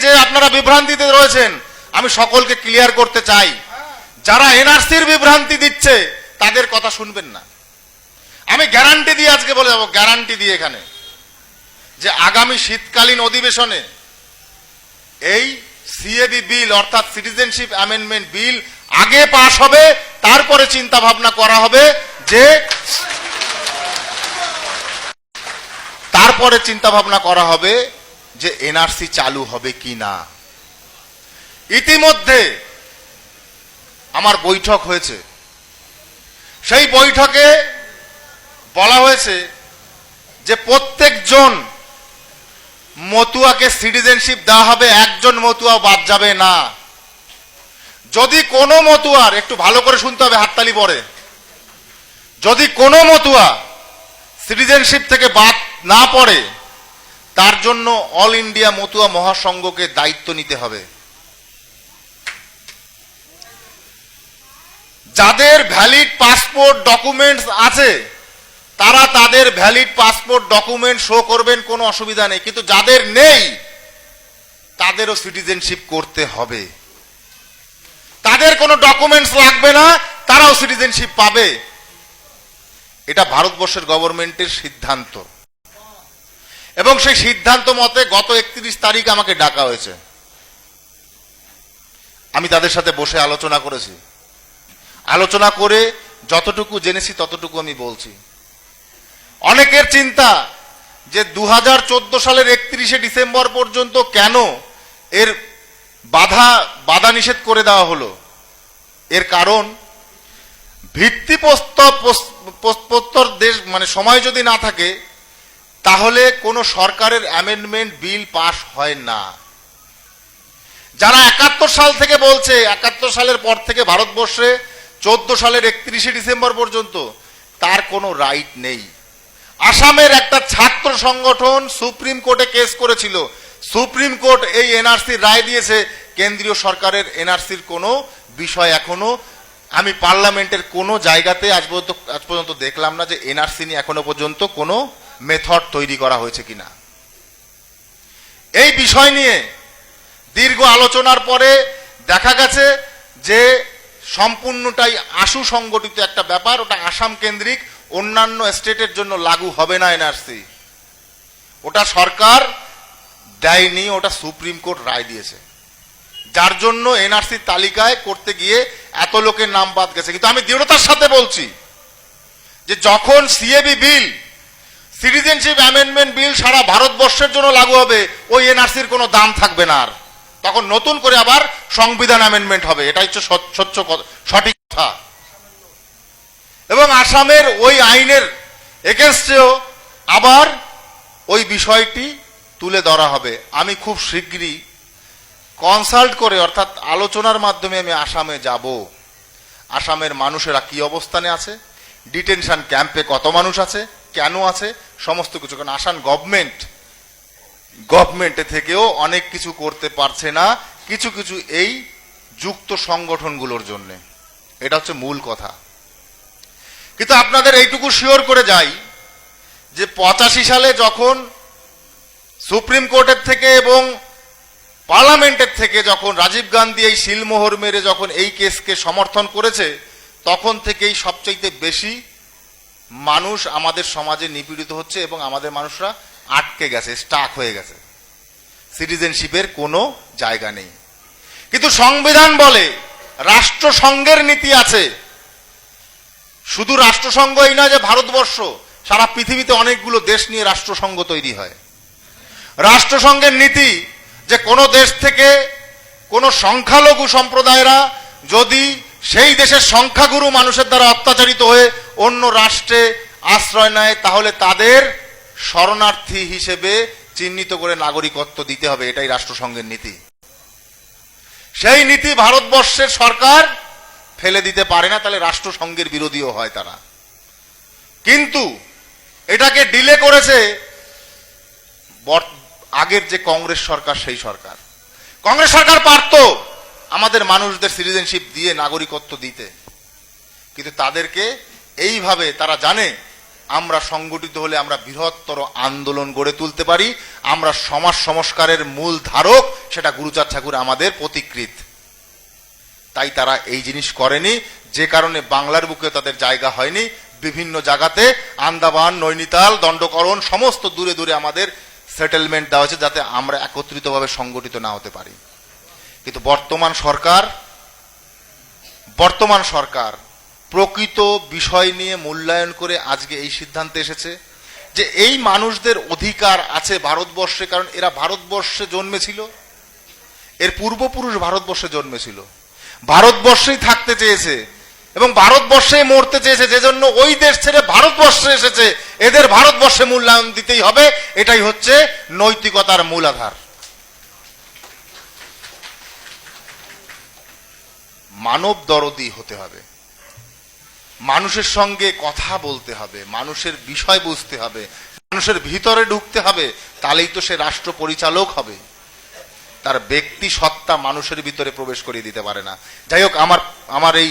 যে আপনারা বিভ্রান্তিতে রয়েছেন, আমি সকলকে ক্লিয়ার করতে চাই, যারা এনআরসির বিভ্রান্তি দিচ্ছে তাদের কথা শুনবেন না। আমি গ্যারান্টি দিয়ে আজকে বলে যাব, গ্যারান্টি দিয়ে এখানে, যে আগামী শীতকালীন অধিবেশনে এই সিএবি বিল অর্থাৎ সিটিজেনশিপ অ্যামেন্ডমেন্ট বিল আগে পাস হবে, তারপরে চিন্তা ভাবনা করা হবে যে এনআরসি চালু হবে কি না। ইতিমধ্যে আমার বৈঠক হয়েছে, সেই বৈঠকে বলা হয়েছে যে প্রত্যেকজন মতুয়াকে সিটিজেনশিপ দেওয়া হবে, একজন মতুয়া বাদ যাবে না। যদি কোনো মতুয়ার, একটু ভালো করে শুনতে হবে, হাততালি পরে, যদি কোনো মতুয়া সিটিজেনশিপ থেকে বাদ না পড়ে, তার জন্য অল ইন্ডিয়া মতুয়া মহাসংঘকে দায়িত্ব নিতে হবে। যাদের ভ্যালিড পাসপোর্ট ডকুমেন্টস আছে তারা তাদের ভ্যালিড পাসপোর্ট ডকুমেন্ট শো করবেন, কোনো অসুবিধা নেই, কিন্তু যাদের নেই তাদেরও সিটিজেনশিপ করতে হবে। তাদের কোনো ডকুমেন্টস লাগবে না, তারাও সিটিজেনশিপ পাবে। এটা ভারতবর্ষের গভর্নমেন্টের সিদ্ধান্ত, এবং সেই সিদ্ধান্ত মতে গত 31 তারিখ আমাকে ডাকা হয়েছে। আমি তাদের সাথে বসে আলোচনা করেছি, আলোচনা করে যতটুকু জেনেছি ততটুকু আমি বলছি। অনেকের চিন্তা যে 2014 সালের 31শে ডিসেম্বর পর্যন্ত কেন এর বাধা নিষেধ করে দেওয়া হলো। এর কারণ ভিত্তিপ্রস্তর দেশ মানে সময় যদি না থাকে তাহলে কোনো সরকারের অ্যামেন্ডমেন্ট বিল পাস হয় না। যারা 71 সাল থেকে বলছে, 71 সালের পর থেকে ভারতবর্ষে 14 সালের 31শে ডিসেম্বর পর্যন্ত তার কোনো রাইট নেই। আসামের একটা ছাত্র সংগঠন সুপ্রিম কোর্টে কেস করেছিল, সুপ্রিম কোর্ট এই এনআরসির রায় দিয়েছে। কেন্দ্রীয় সরকারের এনআরসির কোনো বিষয় এখনো আমি পার্লামেন্টের কোনো জায়গাতে আজ পর্যন্ত দেখলাম না যে এনআরসি নিয়ে এখনো পর্যন্ত কোনো মেথড তৈরি করা হয়েছে কিনা। এই বিষয় নিয়ে দীর্ঘ আলোচনার পরে দেখা গেছে যে সম্পূর্ণটাই আশু সংগঠিত একটা ব্যাপার, ওটা আসাম কেন্দ্রিক, অন্যান্য স্টেটের জন্য লাগু হবে না এনআরসি। ওটা সরকার দেয়নি, ওটা সুপ্রিম কোর্ট রায় দিয়েছে, যার জন্য এনআরসির তালিকায় করতে গিয়ে এত লোকের নাম বাদ গেছে। কিন্তু আমি দৃঢ়তার সাথে বলছি যে যখন সিএবি বিল সিটিজেনশিপ অ্যামেন্ডমেন্ট বিল সারা ভারতবর্ষের জন্য লাগু হবে, ওই এনআরসির কোনো দাম থাকবে না আর, তখন নতুন করে আবার সংবিধান অ্যামেন্ডমেন্ট হবে। এটা হচ্ছে সঠিক কথা। এবং আসামের ওই আইনের এগেনস্টেও আবার ওই বিষয়টি তুলে ধরা হবে। আমি খুব শীঘ্রই কনসাল্ট করে অর্থাৎ আলোচনার মাধ্যমে আমি আসামে যাব। আসামের মানুষেরা কি অবস্থানে আছে, ডিটেনশন ক্যাম্পে কত মানুষ আছে, কেন আছে, সমস্ত কিছু। কারণ আসাম গভর্নমেন্টে থেকেও অনেক কিছু করতে পারছে না, কিছু কিছু এই যুক্ত সংগঠনগুলোর জন্য। এটা হচ্ছে মূল কথা। কিন্তু আপনাদের এইটুকু শিওর করে যাই যে 85 সালে যখন সুপ্রিম কোর্টের থেকে এবং পার্লামেন্টের থেকে যখন রাজীব গান্ধী এই সিলমোহর মেরে যখন এই কেসকে সমর্থন করেছে, তখন থেকেই সবচাইতে বেশি মানুষ আমাদের সমাজে নিপীড়িত হচ্ছে এবং আমাদের মানুষরা আটকে গেছে, স্টাক হয়ে গেছে, সিটিজেনশিপের কোনো জায়গা নেই। কিন্তু সংবিধান বলে রাষ্ট্রসংঘের নীতি আছে। শুধু রাষ্ট্রসংঘই না যে ভারতবর্ষ, সারা পৃথিবীতে অনেকগুলো দেশ নিয়ে রাষ্ট্রসংঘ তৈরি হয়। রাষ্ট্রসংঘের নীতি যে কোনো দেশ থেকে কোনো সংখ্যালঘু সম্প্রদায়রা যদি সেই দেশের সংখ্যাগুরু মানুষের দ্বারা অত্যাচারিত হয়ে অন্য রাষ্ট্রে আশ্রয় নেয়, তাহলে তাদের শরণার্থী হিসেবে চিহ্নিত করে নাগরিকত্ব দিতে হবে। এটাই রাষ্ট্রসংঘের নীতি। সেই নীতি ভারতবর্ষের সরকার ফেলে দিতে পারে না, তাহলে রাষ্ট্রসংঘের বিরোধীও হয় তারা। কিন্তু এটাকে ডিলে করেছে আগের যে কংগ্রেস সরকার, সেই সরকার। কংগ্রেস সরকার পারত আমাদের মানুষদের সিটিজেনশিপ দিয়ে নাগরিকত্ব দিতে, কিন্তু তাদেরকে এইভাবে তারা জানে আমরা সংগঠিত হলে আমরা বৃহত্তর আন্দোলন গড়ে তুলতে পারি। আমরা সমাজ সংস্কারের মূল ধারক, সেটা গুরুচাঁদ ঠাকুর আমাদের পথিকৃৎ। তাই তারা এই জিনিস করেনি, যে কারণে বাংলার বুকে তাদের জায়গা হয়নি। বিভিন্ন জায়গাতে আন্দামান, নৈনিতাল, দণ্ডকরণ সমস্ত দূরে দূরে আমাদের সেটেলমেন্ট দেওয়া হয়েছে, যাতে আমরা একত্রিতভাবে সংগঠিত না হতে পারি। কিন্তু বর্তমান সরকার প্রকৃত বিষয় নিয়ে মূল্যায়ন করে আজকে এই সিদ্ধান্তে এসেছে যে এই মানুষদের অধিকার আছে ভারতবর্ষে, কারণ এরা ভারতবর্ষে জন্মেছিল, এর পূর্বপুরুষ ভারতবর্ষে জন্মেছিল, ভারতবর্ষেই থাকতে চেয়েছে এবং ভারতবর্ষে মরতে চেয়েছে, যে জন্য ওই দেশ ছেড়ে ভারতবর্ষে এসেছে। এদের ভারতবর্ষে মূল্যায়ন দিতেই হবে, এটাই হচ্ছে নৈতিকতার মূল আধার। মানব দরদি হতে হবে, মানুষের সঙ্গে কথা বলতে হবে, মানুষের বিষয় বুঝতে হবে, মানুষের ভিতরে ঢুকতে হবে, তাহলেই তো সে রাষ্ট্র পরিচালক হবে। তার ব্যক্তি সত্তা মানুষের ভিতরে প্রবেশ করিয়ে দিতে পারে না। যাই হোক, আমার এই